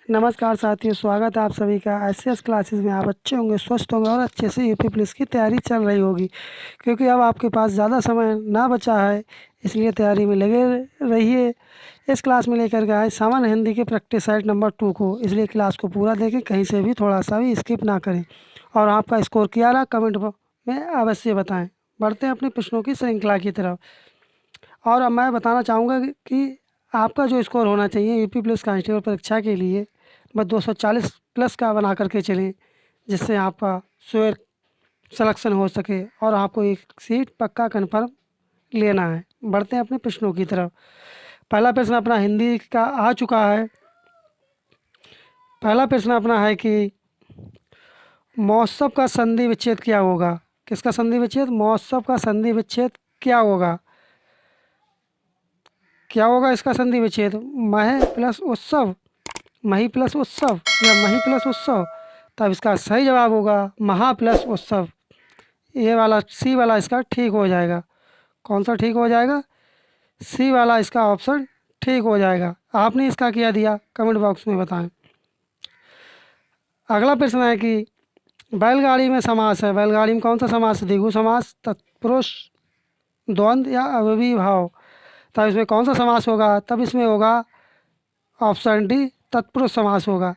नमस्कार साथियों, स्वागत है आप सभी का एसएस क्लासेस में। आप अच्छे होंगे, स्वस्थ होंगे और अच्छे से यूपी पुलिस की तैयारी चल रही होगी, क्योंकि अब आपके पास ज़्यादा समय ना बचा है, इसलिए तैयारी में लगे रहिए। इस क्लास में लेकर के आए सामान्य हिंदी के प्रैक्टिस सेट नंबर 2 को, इसलिए क्लास को पूरा देखें, कहीं से भी थोड़ा सा भी स्किप ना करें। और आपका स्कोर क्या रहा कमेंट में अवश्य बताएँ। बढ़ते हैं अपने प्रश्नों की श्रृंखला की तरफ। और अब मैं बताना चाहूँगा कि आपका जो स्कोर होना चाहिए यूपी पुलिस कांस्टेबल परीक्षा के लिए, बस 240 प्लस का बना करके चलें, जिससे आपका श्योर सिलेक्शन हो सके और आपको एक सीट पक्का कन्फर्म लेना है। बढ़ते हैं अपने प्रश्नों की तरफ। पहला प्रश्न अपना हिंदी का आ चुका है। पहला प्रश्न अपना है कि महोत्सव का संधि विच्छेद क्या होगा। किसका संधि विच्छेद? महोत्सव का संधि विच्छेद क्या होगा? क्या होगा इसका संधि विच्छेद? मह प्लस उत्सव, मही प्लस उत्सव या मही प्लस उत्सव। तब इसका सही जवाब होगा महा प्लस उत्सव। ये वाला सी वाला इसका ठीक हो जाएगा। कौन सा ठीक हो जाएगा? सी वाला इसका ऑप्शन ठीक हो जाएगा। आपने इसका क्या दिया कमेंट बॉक्स में बताएं। अगला प्रश्न है कि बैलगाड़ी में समास है। बैलगाड़ी में कौन सा समास है? द्विगु समास, तत्पुरुष, द्वंद्व या अव्ययीभाव। तब इसमें कौन सा समास होगा? तब इसमें होगा ऑप्शन डी, तत्पुरुष समास होगा।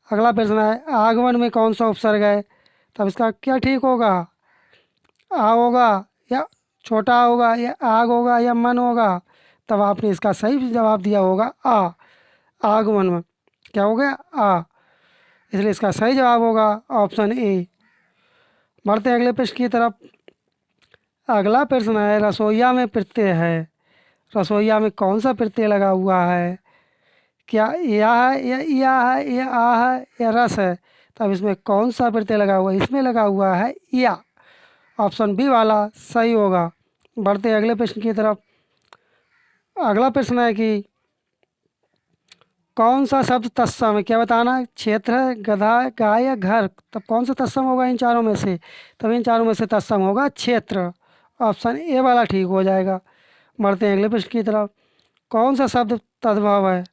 अगला प्रश्न है आगमन में कौन सा उपसर्ग है? तब इसका क्या ठीक होगा? आ होगा या छोटा होगा या आग होगा या मन होगा। तब आपने इसका सही जवाब दिया होगा आ। आगमन में क्या हो गया? आ, इसलिए इसका सही जवाब होगा ऑप्शन ए। बढ़ते हैं अगले प्रश्न की तरफ। अगला प्रश्न है रसोईया में प्रत्यय है। रसोईया में कौन सा प्रत्यय लगा हुआ है? क्या या है या है या आ है या रस है? तब इसमें कौन सा प्रत्यय लगा हुआ है? इसमें लगा हुआ है या। ऑप्शन बी वाला सही होगा। बढ़ते हैं अगले प्रश्न की तरफ। अगला प्रश्न है कि कौन सा शब्द तत्सम है? क्या बताना है? क्षेत्र है, गधा है, गाय या घर। तब कौन सा तत्सम होगा इन चारों में से? तब इन चारों में से तत्सम होगा क्षेत्र। ऑप्शन ए वाला ठीक हो जाएगा। बढ़ते हैं अगले प्रश्न की तरफ। कौन सा शब्द तद्भव है?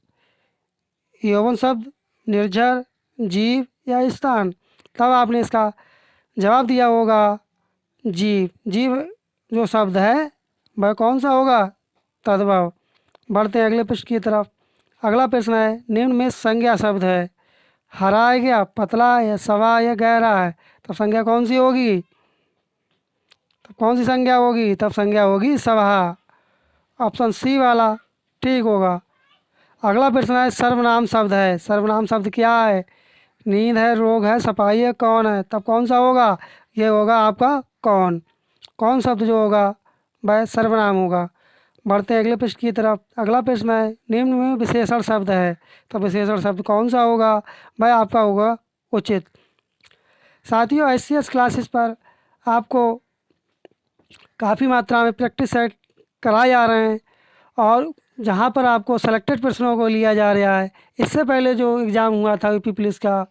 यौवन शब्द, निर्झर, जीव या स्थान। तब आपने इसका जवाब दिया होगा जीव। जीव जो शब्द है वह कौन सा होगा? तद्भव। बढ़ते हैं अगले प्रश्न की तरफ। अगला प्रश्न है निम्न में संज्ञा शब्द है। हरा है क्या, पतला या सवा या गहरा है। तब संज्ञा कौन सी होगी? तब कौन सी संज्ञा होगी? तब संज्ञा होगी सवा। ऑप्शन सी वाला ठीक होगा। अगला प्रश्न है सर्वनाम शब्द है। सर्वनाम शब्द क्या है? नींद है, रोग है, सफाई है, कौन है। तब कौन सा होगा? ये होगा आपका कौन। कौन शब्द जो होगा वह सर्वनाम होगा। बढ़ते हैं अगले प्रश्न की तरफ। अगला प्रश्न है निम्न में विशेषण शब्द है। तो विशेषण शब्द कौन सा होगा? वह आपका होगा उचित। साथियों एससीएस क्लासेस पर आपको काफ़ी मात्रा में प्रैक्टिस सेट कराए जा रहे हैं और जहाँ पर आपको सेलेक्टेड प्रश्नों को लिया जा रहा है। इससे पहले जो एग्ज़ाम हुआ था यूपी पुलिस का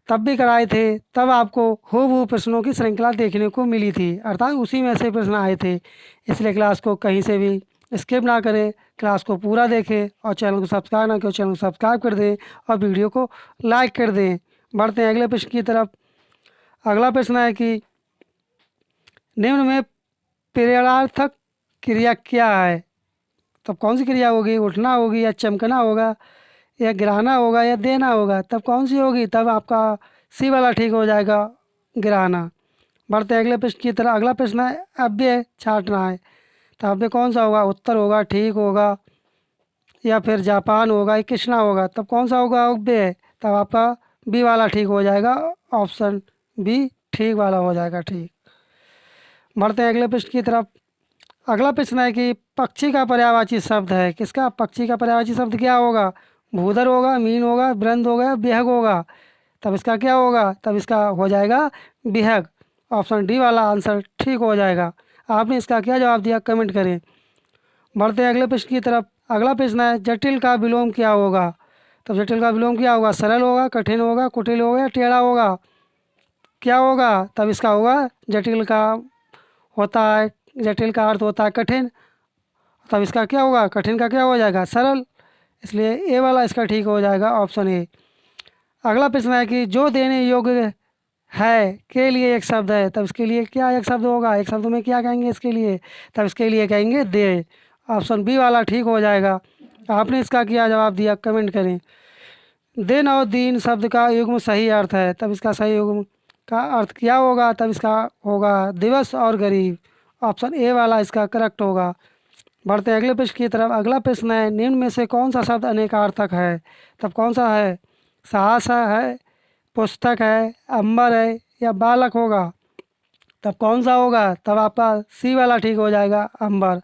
तब भी कराए थे, तब आपको हूबहू प्रश्नों की श्रृंखला देखने को मिली थी, अर्थात उसी में से प्रश्न आए थे। इसलिए क्लास को कहीं से भी स्किप ना करें, क्लास को पूरा देखें और चैनल को सब्सक्राइब ना करें, चैनल को सब्सक्राइब कर दें और वीडियो को लाइक कर दें। बढ़ते हैं अगले प्रश्न की तरफ। अगला प्रश्न है कि निम्न में प्रेरणार्थक क्रिया क्या है? तब कौन सी क्रिया होगी? उठना होगी या चमकना होगा या गिराना होगा या देना होगा। तब कौन सी होगी? तब आपका सी वाला ठीक हो जाएगा, गिराना। बढ़ते हैं अगले प्रश्न की तरह। अगला प्रश्न है अव्यय छांटना है। तो अव्यय कौन सा होगा? उत्तर होगा, ठीक होगा या फिर जापान होगा या कृष्णा होगा। तब कौन सा होगा अव्यय? तब आपका बी वाला ठीक हो जाएगा। ऑप्शन बी ठीक वाला हो जाएगा, ठीक। बढ़ते हैं अगले प्रश्न की तरफ। अगला प्रश्न है कि पक्षी का पर्यायवाची शब्द है। किसका? पक्षी का पर्यायवाची शब्द क्या होगा? भूधर होगा, मीन होगा, वृंद होगा, बेहग होगा। तब इसका क्या होगा? तब इसका हो जाएगा बेहग। ऑप्शन डी वाला आंसर ठीक हो जाएगा। आपने इसका क्या जवाब दिया कमेंट करें। बढ़ते हैं अगले प्रश्न की तरफ। अगला प्रश्न है जटिल का विलोम क्या होगा? तब जटिल का विलोम क्या होगा? सरल होगा, कठिन होगा, कुटिल होगा या टेढ़ा होगा। क्या होगा? तब इसका होगा जटिल का होता है, जटिल का अर्थ होता है कठिन। तब इसका क्या होगा? कठिन का क्या हो जाएगा? सरल। इसलिए ए वाला इसका ठीक हो जाएगा, ऑप्शन ए। अगला प्रश्न है कि जो देने योग्य है के लिए एक शब्द है, तब इसके लिए क्या एक शब्द होगा, एक शब्द में क्या कहेंगे इसके लिए, तब इसके लिए कहेंगे दे। ऑप्शन बी वाला ठीक हो जाएगा। आपने इसका क्या जवाब दिया कमेंट करें। दिन और दीन शब्द का युग्म सही अर्थ है, तब इसका सही युग्म का अर्थ क्या होगा, तब इसका होगा दिवस और गरीब। ऑप्शन ए वाला इसका करेक्ट होगा। बढ़ते हैं अगले प्रश्न की तरफ। अगला प्रश्न है निम्न में से कौन सा शब्द अनेकार्थक है, तब कौन सा है, साहस है, पुस्तक है, अंबर है या बालक होगा, तब कौन सा होगा, तब आपका सी वाला ठीक हो जाएगा, अंबर।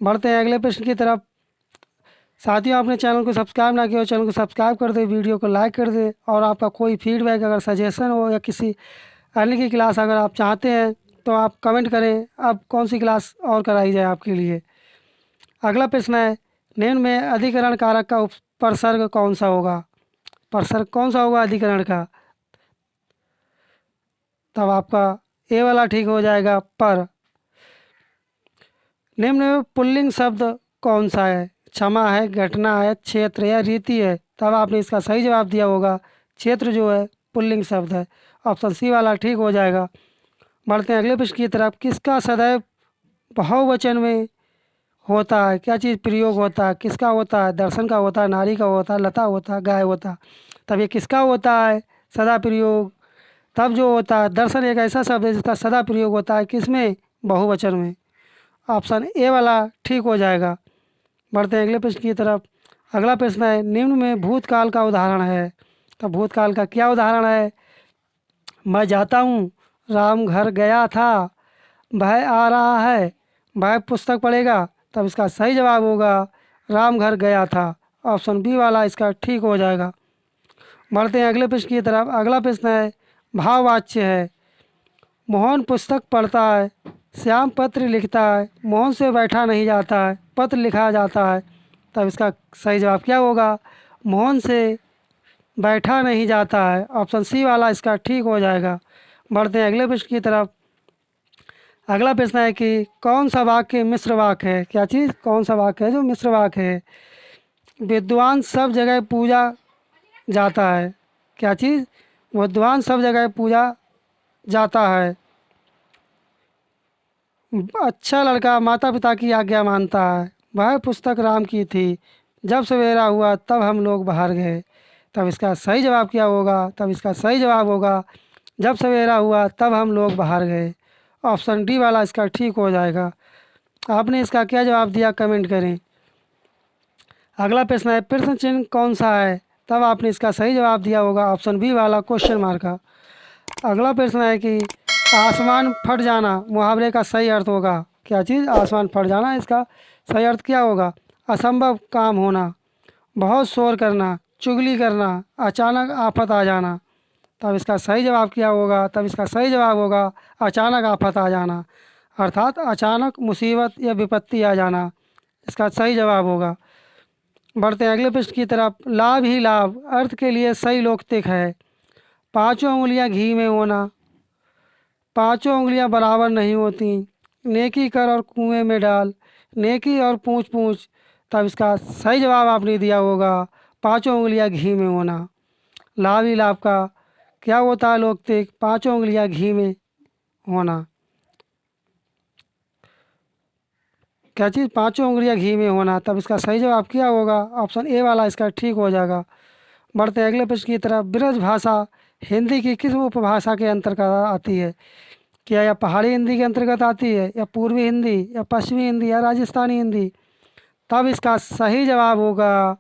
बढ़ते हैं अगले प्रश्न की तरफ। साथियों, आपने चैनल को सब्सक्राइब ना किया हो, चैनल को सब्सक्राइब कर दे, वीडियो को लाइक कर दे, और आपका कोई फीडबैक अगर सजेशन हो या किसी अन्य की क्लास अगर आप चाहते हैं तो आप कमेंट करें, अब कौन सी क्लास और कराई जाए आपके लिए। अगला प्रश्न है निम्न में अधिकरण कारक का उपसर्ग कौन सा होगा, प्रसर्ग कौन सा होगा अधिकरण का, तब आपका ए वाला ठीक हो जाएगा, पर। निम्न में पुल्लिंग शब्द कौन सा है, क्षमा है, घटना है, क्षेत्र या रीति है, तब आपने इसका सही जवाब दिया होगा क्षेत्र जो है पुल्लिंग शब्द है। ऑप्शन सी वाला ठीक हो जाएगा। बढ़ते हैं अगले प्रश्न की तरफ। किसका सदैव बहुवचन में होता है, क्या चीज़ प्रयोग होता है, किसका होता है, दर्शन का होता है, नारी का होता है, लता होता है, गाय होता है, तब ये किसका होता है सदा प्रयोग, तब जो होता है दर्शन एक ऐसा शब्द है जिसका सदा प्रयोग होता है किसमें, बहुवचन में। ऑप्शन ए वाला ठीक हो जाएगा। बढ़ते हैं अगले प्रश्न की तरफ। अगला प्रश्न है निम्न में भूतकाल का उदाहरण है, तो भूतकाल का क्या उदाहरण है, मैं जाता हूँ, राम घर गया था, वह आ रहा है, वह पुस्तक पढ़ेगा, तब इसका सही जवाब होगा राम घर गया था। ऑप्शन बी वाला इसका ठीक हो जाएगा। बढ़ते हैं अगले प्रश्न की तरफ। अगला प्रश्न है भाववाच्य है। मोहन पुस्तक पढ़ता है, श्याम पत्र लिखता है, मोहन से बैठा नहीं जाता है, पत्र लिखा जाता है, तब इसका सही जवाब क्या होगा, मोहन से बैठा नहीं जाता है। ऑप्शन सी वाला इसका ठीक हो जाएगा। बढ़ते हैं अगले प्रश्न की तरफ। अगला प्रश्न है कि कौन सा वाक्य मिश्र वाक्य है, क्या चीज़, कौन सा वाक्य है जो मिश्र वाक्य है। विद्वान सब जगह पूजा जाता है, क्या चीज़, विद्वान सब जगह पूजा जाता है। अच्छा लड़का माता पिता की आज्ञा मानता है, वह पुस्तक राम की थी, जब सवेरा हुआ तब हम लोग बाहर गए, तब इसका सही जवाब क्या होगा, तब इसका सही जवाब होगा जब सवेरा हुआ तब हम लोग बाहर गए। ऑप्शन डी वाला इसका ठीक हो जाएगा। आपने इसका क्या जवाब दिया कमेंट करें। अगला प्रश्न है प्रश्न चिन्ह कौन सा है, तब आपने इसका सही जवाब दिया होगा ऑप्शन बी वाला क्वेश्चन मार्क का। अगला प्रश्न है कि आसमान फट जाना मुहावरे का सही अर्थ होगा, क्या चीज़, आसमान फट जाना, इसका सही अर्थ क्या होगा, असंभव काम होना, बहुत शोर करना, चुगली करना, अचानक आफत आ जाना, तब इसका सही जवाब क्या होगा, तब इसका सही जवाब होगा अचानक आफत आ जाना, अर्थात अचानक मुसीबत या विपत्ति आ जाना, इसका सही जवाब होगा। बढ़ते हैं अगले प्रश्न की तरफ। लाभ ही लाभ अर्थ के लिए सही लोकतिक है। पांचों उंगलियां घी में होना, पांचों उंगलियां बराबर नहीं होती, नेकी कर और कुएं में डाल, नेकी और पूछ पूछ, तब इसका सही जवाब आपने दिया होगा पांचों उंगलियां घी में होना। लाभ ही लाभ का क्या होता है लोकतिक, पांचों उंगलियां घी में होना, क्या चीज़, पांचों उंगलियां घी में होना, तब इसका सही जवाब क्या होगा, ऑप्शन ए वाला इसका ठीक हो जाएगा। बढ़ते हैं अगले प्रश्न की तरफ। ब्रज भाषा हिंदी की किस उपभाषा के अंतर्गत आती है, क्या यह पहाड़ी हिंदी के अंतर्गत आती है, या पूर्वी हिंदी, या पश्चिमी हिंदी, या राजस्थानी हिंदी, तब इसका सही जवाब होगा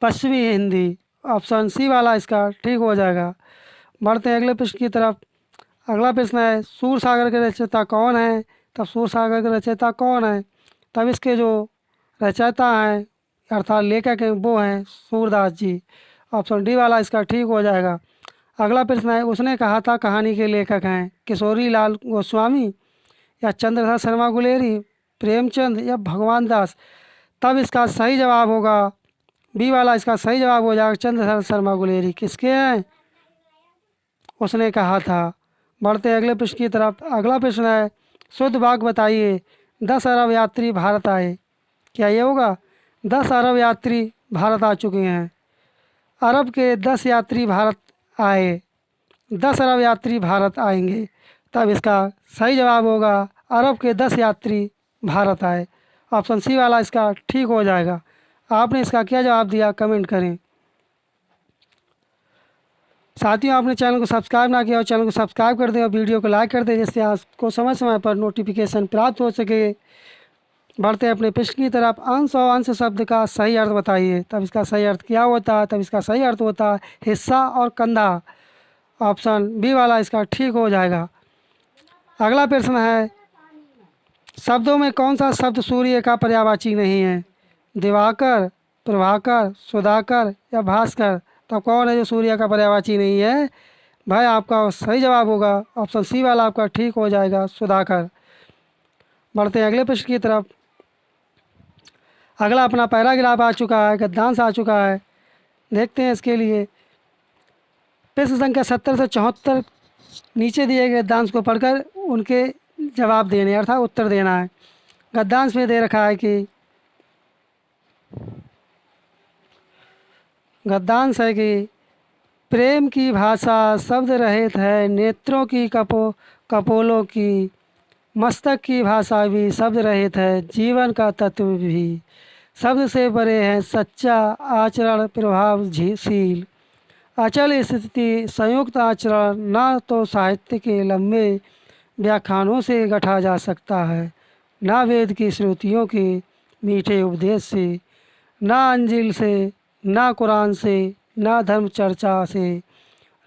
पश्चिमी हिंदी। ऑप्शन सी वाला इसका ठीक हो जाएगा। बढ़ते हैं अगले प्रश्न की तरफ। अगला प्रश्न है सूर सागर के रचयिता कौन है, तब सूर सागर के रचयिता कौन है, तब इसके जो रचयिता हैं अर्थात लेखक हैं वो हैं सूरदास जी। ऑप्शन डी वाला इसका ठीक हो जाएगा। अगला प्रश्न है उसने कहा था कहानी के लेखक हैं किशोरी लाल गोस्वामी, या चंद्रशेखर शर्मा गुलेरी, प्रेमचंद, या भगवान दास, तब इसका सही जवाब होगा बी वाला इसका सही जवाब हो जाएगा चंद्रशेखर शर्मा गुलेरी। किसके हैं, उसने कहा था। बढ़ते हैं अगले प्रश्न की तरफ। अगला प्रश्न है शुद्ध वाक्य बताइए 10 अरब यात्री भारत आए, क्या ये होगा 10 अरब यात्री भारत आ चुके हैं। अरब के 10 यात्री भारत आए, 10 अरब यात्री भारत आएंगे। तब इसका सही जवाब होगा अरब के 10 यात्री भारत आए। ऑप्शन सी वाला इसका ठीक हो जाएगा। आपने इसका क्या जवाब दिया कमेंट करें। साथियों, आपने चैनल को सब्सक्राइब ना किया और चैनल को सब्सक्राइब कर दें और वीडियो को लाइक कर दें, जिससे आपको समय समय पर नोटिफिकेशन प्राप्त हो सके। बढ़ते हैं अपने प्रश्न की तरफ। अंश और अंश शब्द का सही अर्थ बताइए। तब इसका सही अर्थ क्या होता है? तब इसका सही अर्थ होता है हिस्सा और कंधा। ऑप्शन बी वाला इसका ठीक हो जाएगा। अगला प्रश्न है, शब्दों में कौन सा शब्द सूर्य का पर्यायवाची नहीं है? दिवाकर, प्रभाकर, सुधाकर या भास्कर। तो कौन है जो सूर्य का पर्यायवाची नहीं है? भाई आपका सही जवाब होगा ऑप्शन सी वाला आपका ठीक हो जाएगा, सुधाकर। बढ़ते हैं अगले प्रश्न की तरफ। अगला अपना पैराग्राफ आ चुका है, गद्यांश आ चुका है। देखते हैं इसके लिए। प्रश्न संख्या 70 से 74 नीचे दिए गए गद्यांश को पढ़कर उनके जवाब देने अर्थात उत्तर देना है। गद्यांश में दे रखा है कि गद्यांश है कि प्रेम की भाषा शब्द रहित है, नेत्रों की कपोलों की, मस्तक की भाषा भी शब्द रहित है, जीवन का तत्व भी शब्द से परे है, सच्चा आचरण प्रभावशील, अचल स्थिति संयुक्त आचरण न तो साहित्य के लंबे व्याख्यानों से गढ़ा जा सकता है, ना वेद की श्रुतियों के मीठे उपदेश से, ना अंजिल से, ना कुरान से, ना धर्म चर्चा से,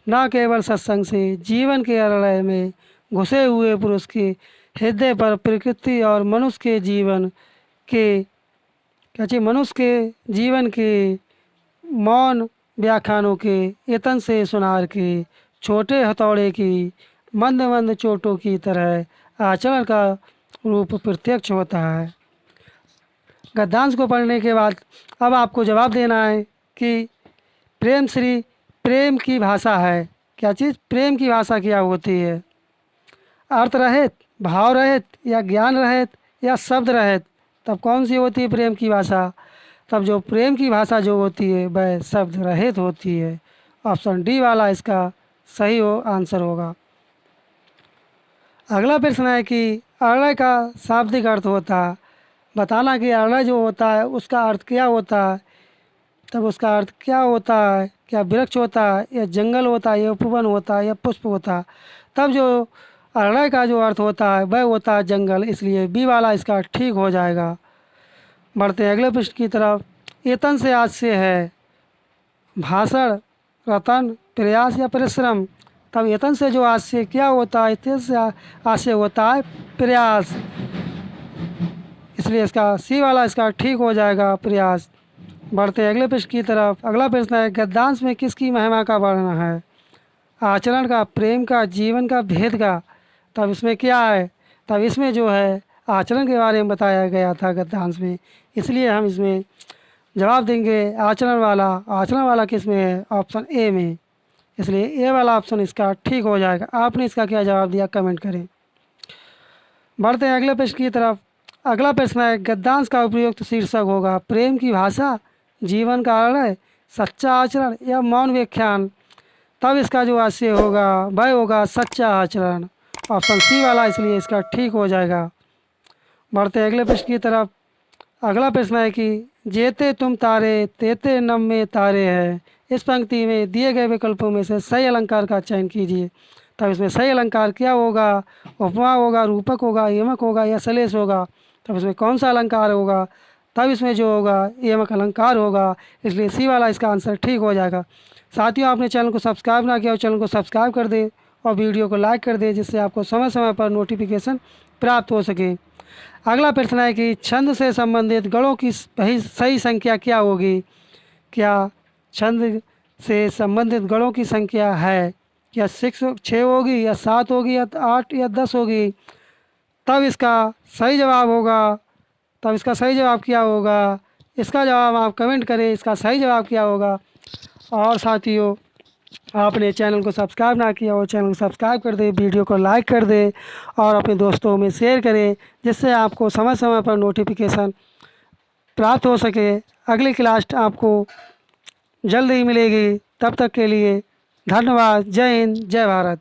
ना केवल सत्संग से। जीवन के अरलय में घुसे हुए पुरुष के हृदय पर प्रकृति और मनुष्य के जीवन के मौन व्याख्यानों के यतन से सुनार के छोटे हथौड़े की मंद मंद चोटों की तरह आचरण का रूप प्रत्यक्ष होता है। गद्यांश को पढ़ने के बाद अब आपको जवाब देना है कि प्रेम की भाषा है क्या चीज़? प्रेम की भाषा क्या होती है? अर्थ रहित, भाव रहित या ज्ञान रहित या शब्द रहित। तब कौन सी होती है प्रेम की भाषा? तब जो प्रेम की भाषा जो होती है वह शब्द रहित होती है। ऑप्शन डी वाला इसका सही आंसर होगा। अगला प्रश्न है कि अरलय का शाब्दिक अर्थ होता है। बताना कि अरलय जो होता है उसका अर्थ क्या होता है। तब उसका अर्थ क्या होता है? क्या वृक्ष होता है या जंगल होता है या उपवन होता है या पुष्प होता है? तब जो अरलय का जो अर्थ होता है वह होता है जंगल, इसलिए बी वाला इसका ठीक हो जाएगा। बढ़ते हैं अगले प्रश्न की तरफ। यतन से आशय है भाषण, रतन, प्रयास या परिश्रम। तब यतन से जो आशय क्या होता है? यतन से आशय होता है प्रयास, इसलिए इसका सी वाला इसका ठीक हो जाएगा, प्रयास। बढ़ते हैं अगले प्रश्न की तरफ। अगला प्रश्न है, गद्यांश में किसकी महिमा का वर्णन है? आचरण का, प्रेम का, जीवन का, भेद का। तब इसमें क्या है? तब इसमें जो है आचरण के बारे में बताया गया था गद्यांश में, इसलिए हम इसमें जवाब देंगे आचरण वाला। आचरण वाला किस में है? ऑप्शन ए में, इसलिए ए वाला ऑप्शन इसका ठीक हो जाएगा। आपने इसका क्या जवाब दिया कमेंट करें। बढ़ते हैं अगले प्रश्न की तरफ। अगला प्रश्न है, गद्यांश का उपयुक्त शीर्षक होगा प्रेम की भाषा, जीवन का अरलय, सच्चा आचरण या मौन व्याख्यान। तब इसका जो आशय होगा वह होगा सच्चा आचरण। ऑप्शन सी वाला इसलिए इसका ठीक हो जाएगा। बढ़ते हैं अगले प्रश्न की तरफ। अगला प्रश्न है कि जेते तुम तारे तेते नम में तारे है। इस पंक्ति में दिए गए विकल्पों में से सही अलंकार का चयन कीजिए। तब इसमें सही अलंकार क्या होगा? उपमा होगा, रूपक होगा, यमक होगा या सलेश होगा। तब इसमें कौन सा अलंकार होगा? तब इसमें जो होगा यमक अलंकार होगा, इसलिए सी वाला इसका आंसर ठीक हो जाएगा। साथियों, आपने चैनल को सब्सक्राइब ना किया और चैनल को सब्सक्राइब कर दें और वीडियो को लाइक कर दें, जिससे आपको समय समय पर नोटिफिकेशन प्राप्त हो सके। अगला प्रश्न है कि छंद से संबंधित गणों की सही संख्या क्या होगी? क्या छंद से संबंधित गणों की संख्या है क्या 6 होगी या 7 होगी या 8 या 10 होगी? तब इसका सही जवाब होगा, तब इसका सही जवाब क्या होगा? इसका जवाब आप कमेंट करें, इसका सही जवाब क्या होगा। और साथियों, आपने चैनल को सब्सक्राइब ना किया और चैनल को सब्सक्राइब कर दें, वीडियो को लाइक कर दें और अपने दोस्तों में शेयर करें, जिससे आपको समय समय पर नोटिफिकेशन प्राप्त हो सके। अगली क्लास आपको जल्द ही मिलेगी। तब तक के लिए धन्यवाद। जय हिंद, जय भारत।